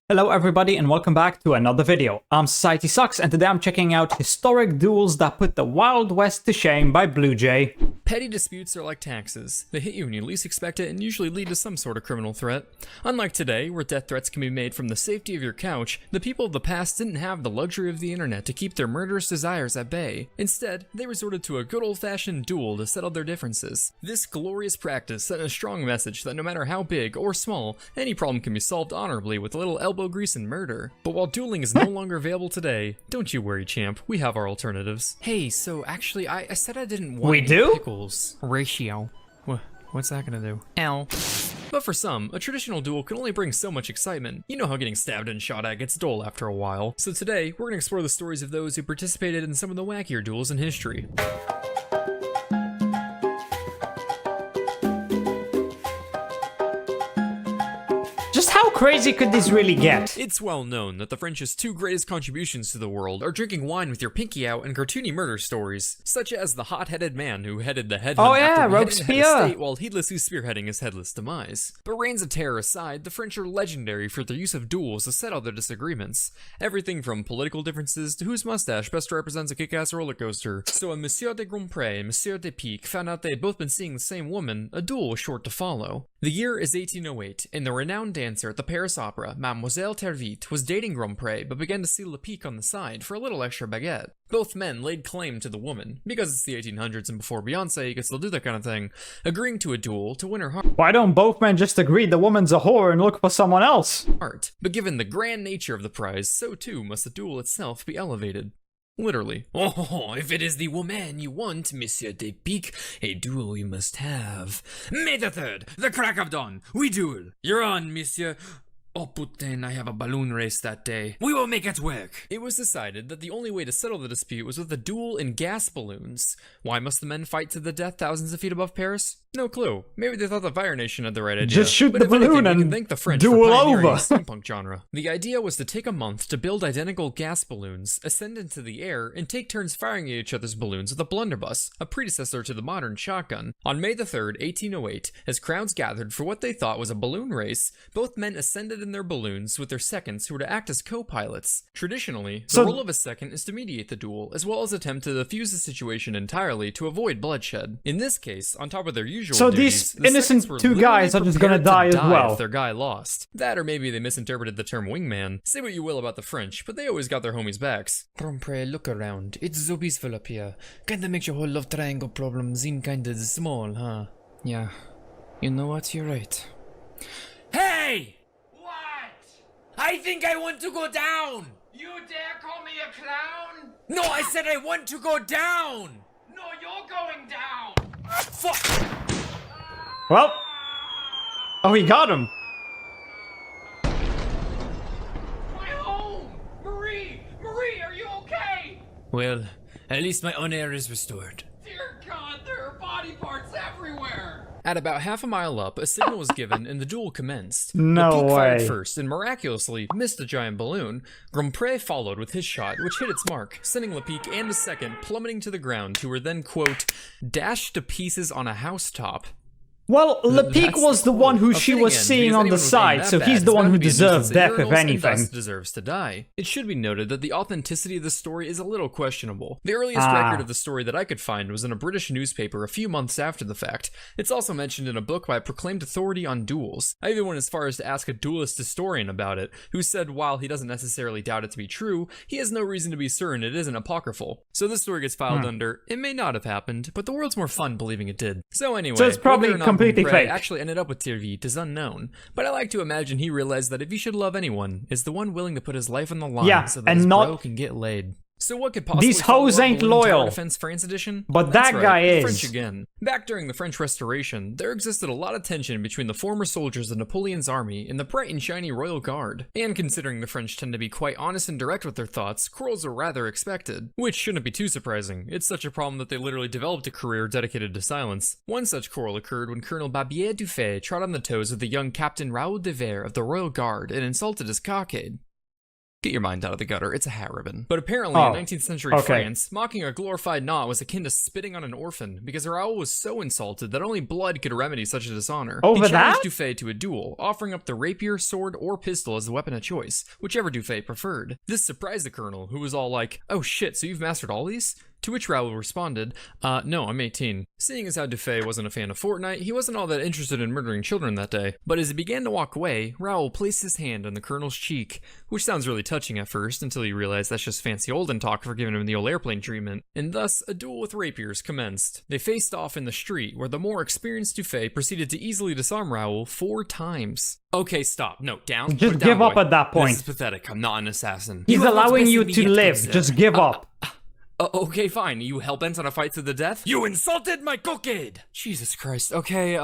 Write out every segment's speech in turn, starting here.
Hello everybody and welcome back to another video. I'm SocietySucks and today I'm checking out historic duels that put the Wild West to shame by BlueJay. Petty disputes are like taxes. They hit you when you least expect it and usually lead to some sort of criminal threat. Unlike today, where death threats can be made from the safety of your couch, the people of the past didn't have the luxury of the internet to keep their murderous desires at bay. Instead, they resorted to a good old-fashioned duel to settle their differences. This glorious practice sent a strong message that no matter how big or small, any problem can be solved honorably with a little elbow grease and murder. But while dueling is no longer available today, don't you worry, champ, we have our alternatives. Hey, so actually, I said I didn't want pickles. Ratio. What's that gonna do? L. But for some, a traditional duel can only bring so much excitement. You know how getting stabbed and shot at gets dull after a while. So today, we're gonna explore the stories of those who participated in some of the wackier duels in history. Just how crazy could this really get? It's well known that the French's two greatest contributions to the world are drinking wine with your pinky out and cartoony murder stories, such as the hot-headed man who headed the head hunt after beheading the head of state while heedlessly spearheading his headless demise. But reigns of terror aside, the French are legendary for their use of duels to settle their disagreements. Everything from political differences to whose mustache best represents a kick-ass roller coaster. So when Monsieur de Grandpré and Monsieur de Pique found out they had both been seeing the same woman, a duel was short to follow. The year is 1808, and the renowned dancer at the Paris Opera, Mademoiselle Tervite, was dating Grandpré, but began to see Le Pique on the side for a little extra baguette. Both men laid claim to the woman, because it's the 1800s and before Beyonce, you could still do that kind of thing, agreeing to a duel to win her heart. Why don't both men just agree the woman's a whore and look for someone else? But given the grand nature of the prize, so too must the duel itself be elevated. Literally. Oh, if it is the woman you want, Monsieur de Pique, a duel you must have. May the 3rd, the crack of dawn, we duel. You're on, Monsieur. Oh putain, I have a balloon race that day. We will make it work. It was decided that the only way to settle the dispute was with a duel in gas balloons. Why must the men fight to the death thousands of feet above Paris? No clue. Maybe they thought the Fire Nation had the right idea. Just shoot the balloon and thank the French duel for pioneering over. the steampunk genre. The idea was to take a month to build identical gas balloons, ascend into the air, and take turns firing at each other's balloons with a blunderbuss, a predecessor to the modern shotgun. On May the 3rd, 1808, as crowds gathered for what they thought was a balloon race, both men ascended in their balloons with their seconds who were to act as co-pilots. Traditionally, the role of a second is to mediate the duel, as well as attempt to defuse the situation entirely to avoid bloodshed. In this case, on top of their usual duties, these innocent two guys are just gonna die as well. If their guy lost. That or maybe they misinterpreted the term wingman. Say what you will about the French, but they always got their homies' backs. Grandpré, look around. It's so peaceful up here. Kinda makes your whole love triangle problem seem kinda small, huh? Yeah. You know what? You're right. Hey! I think I want to go down! You dare call me a clown? No, I said I want to go down! No, you're going down! Fuck! Well. Oh, he got him. My home! Marie! Marie, are you okay? Well, at least my honor is restored. Dear God, there are body parts everywhere! At about half a mile up, a signal was given and the duel commenced. No the Pique way. fired first and miraculously missed the giant balloon. Grandpré followed with his shot, which hit its mark, sending Le Pique and his second plummeting to the ground, who were then, quote, dashed to pieces on a housetop. Well, Le Pique was the one who she was seeing on the side, so he's the one who deserves death, if anything. Deserves to die. It should be noted that the authenticity of the story is a little questionable. The earliest record of the story that I could find was in a British newspaper a few months after the fact. It's also mentioned in a book by a proclaimed authority on duels. I even went as far as to ask a duelist historian about it, who said while he doesn't necessarily doubt it to be true, he has no reason to be certain it isn't apocryphal. So this story gets filed under, it may not have happened, but the world's more fun believing it did. So anyway, so it's probably completely fake. Actually ended up with Tervite is unknown, but I like to imagine he realized that if he should love anyone, it's the one willing to put his life on the line so that his bro can get laid. So what could possibly these hoes ain't loyal. Defense France edition? But that's that right, guy is. French again. Back during the French Restoration, there existed a lot of tension between the former soldiers of Napoleon's army and the bright and shiny royal guard. And considering the French tend to be quite honest and direct with their thoughts, quarrels are rather expected. Which shouldn't be too surprising. It's such a problem that they literally developed a career dedicated to silence. One such quarrel occurred when Colonel Babier Dufay trod on the toes of the young Captain Raoul de Vere of the Royal Guard and insulted his cockade. Get your mind out of the gutter, it's a hat ribbon. But apparently in 19th century France, mocking a glorified knot was akin to spitting on an orphan, because Raoul was so insulted that only blood could remedy such a dishonor. He challenged Dufay to a duel, offering up the rapier, sword, or pistol as the weapon of choice, whichever Dufay preferred. This surprised the colonel, who was all like, "Oh shit, so you've mastered all these?" To which Raoul responded, no, I'm 18. Seeing as how Dufay wasn't a fan of Fortnite, he wasn't all that interested in murdering children that day. But as he began to walk away, Raoul placed his hand on the colonel's cheek, which sounds really touching at first, until you realize that's just fancy olden talk for giving him the old airplane treatment. And thus, a duel with rapiers commenced. They faced off in the street, where the more experienced Dufay proceeded to easily disarm Raoul 4 times. Okay, stop. No, down. Just give up at that point. This is pathetic. I'm not an assassin. He's allowing you to live. Just give up. Okay, fine. You hell-bent on a fight to the death? You insulted my cookade! Jesus Christ. Okay,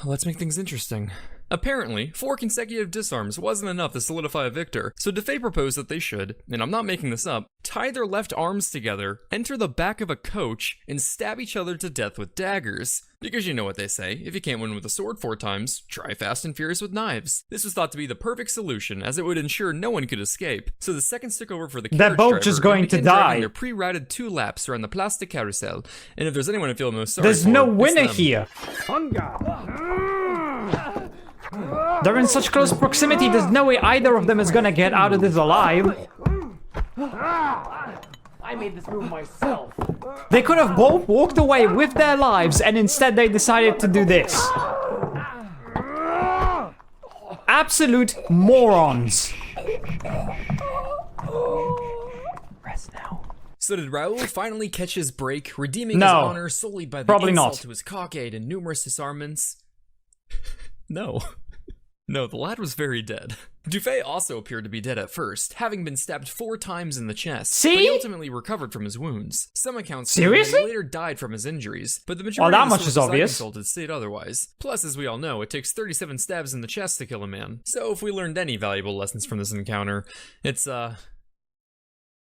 let's make things interesting. Apparently, 4 consecutive disarms wasn't enough to solidify a victor, so Dufay proposed that they should, and I'm not making this up, tie their left arms together, enter the back of a coach, and stab each other to death with daggers. Because you know what they say, if you can't win with a sword 4 times, try Fast and Furious with knives. This was thought to be the perfect solution, as it would ensure no one could escape. So the seconds took over for the carriage driver. They're both just going to die. They're pre-routed 2 laps around the plastic carousel, and if there's anyone I feel most sorry There's for, no winner it's them. here. They're in such close proximity, there's no way either of them is gonna get out of this alive. I made this move myself. They could have both walked away with their lives, and instead they decided to do this. Absolute morons. Rest now. So did Raoul finally catch his break, redeeming his honor solely by the insult to his cockade and numerous disarmaments? No. No, the lad was very dead. Dufay also appeared to be dead at first, having been stabbed 4 times in the chest. But he ultimately recovered from his wounds. Some accounts say that he later died from his injuries, but the majority of the sources I consulted state otherwise. Plus, as we all know, it takes 37 stabs in the chest to kill a man. So if we learned any valuable lessons from this encounter, it's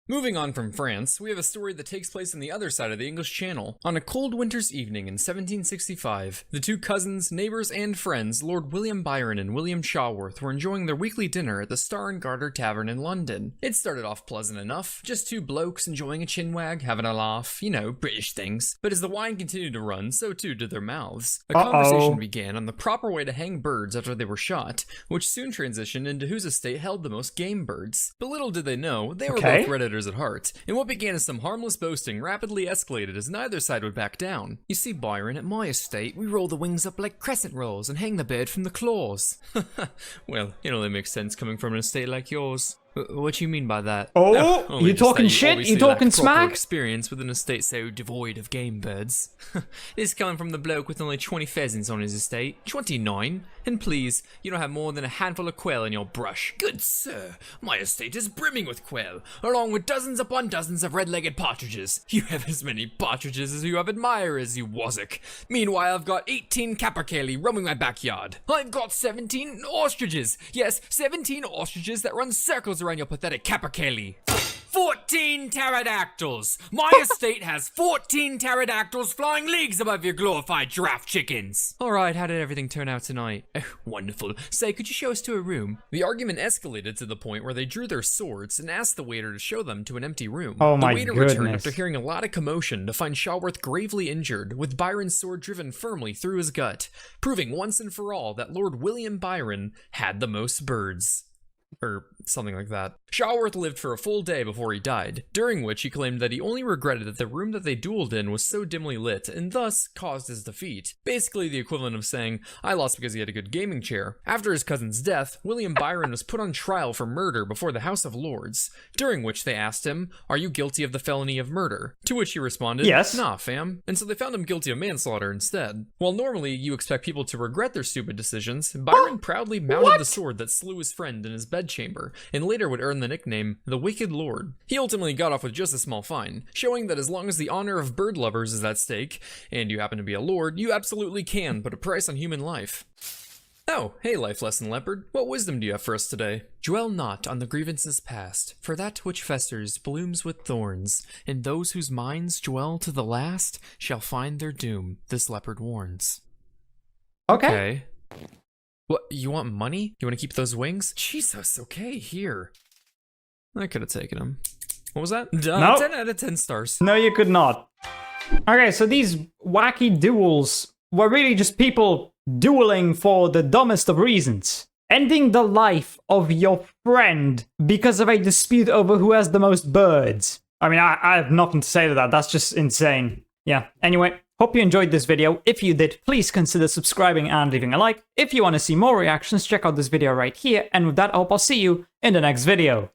Moving on from France, we have a story that takes place on the other side of the English Channel. On a cold winter's evening in 1765, the 2 cousins, neighbors, and friends, Lord William Byron and William Shaworth, were enjoying their weekly dinner at the Star and Garter Tavern in London. It started off pleasant enough, just 2 blokes enjoying a chinwag, having a laugh, you know, British things. But as the wine continued to run, so too did their mouths. A conversation began on the proper way to hang birds after they were shot, which soon transitioned into whose estate held the most game birds. But little did they know, they were both Redditors at heart, and what began as some harmless boasting rapidly escalated as neither side would back down. You see, Byron, at my estate, we roll the wings up like crescent rolls and hang the bird from the claws. Well, it only makes sense coming from an estate like yours. What do you mean by that? Oh, you talking shit? You talking smack? Experience with an estate so devoid of game birds. This coming from the bloke with only 20 pheasants on his estate. 29? And please, you don't have more than a handful of quail in your brush. Good sir, my estate is brimming with quail, along with dozens upon dozens of red-legged partridges. You have as many partridges as you have admirers, you wazzock. Meanwhile, I've got 18 capercaillie roaming my backyard. I've got 17 ostriches. Yes, 17 ostriches that run circles around your pathetic capercaillie. 14 pterodactyls! My estate has 14 pterodactyls flying leagues above your glorified giraffe chickens! Alright, how did everything turn out tonight? Oh, wonderful. Say, could you show us to a room? The argument escalated to the point where they drew their swords and asked the waiter to show them to an empty room. Oh my goodness. The waiter returned after hearing a lot of commotion to find Shaworth gravely injured, with Byron's sword driven firmly through his gut, proving once and for all that Lord William Byron had the most birds. Or something like that. Shaworth lived for a full day before he died, during which he claimed that he only regretted that the room that they dueled in was so dimly lit, and thus caused his defeat. Basically the equivalent of saying, I lost because he had a good gaming chair. After his cousin's death, William Byron was put on trial for murder before the House of Lords, during which they asked him, are you guilty of the felony of murder? To which he responded, yes. Nah, fam. And so they found him guilty of manslaughter instead. While normally you expect people to regret their stupid decisions, Byron proudly mounted the sword that slew his friend in his bedchamber, and later would earn the nickname the Wicked Lord. He ultimately got off with just a small fine, showing that as long as the honor of bird lovers is at stake, and you happen to be a lord, you absolutely can put a price on human life. Oh, hey life lesson leopard, what wisdom do you have for us today? Dwell not on the grievances past, for that which festers blooms with thorns, and those whose minds dwell to the last shall find their doom, this leopard warns. Okay. What, you want money? You want to keep those wings? Jesus, okay, here. I could have taken them. What was that? Nope. 10 out of 10 stars. No, you could not. Okay, so these wacky duels were really just people dueling for the dumbest of reasons. Ending the life of your friend because of a dispute over who has the most birds. I mean, I have nothing to say to that. That's just insane. Yeah, anyway, hope you enjoyed this video. If you did, please consider subscribing and leaving a like. If you want to see more reactions, check out this video right here. And with that, I hope I'll see you in the next video.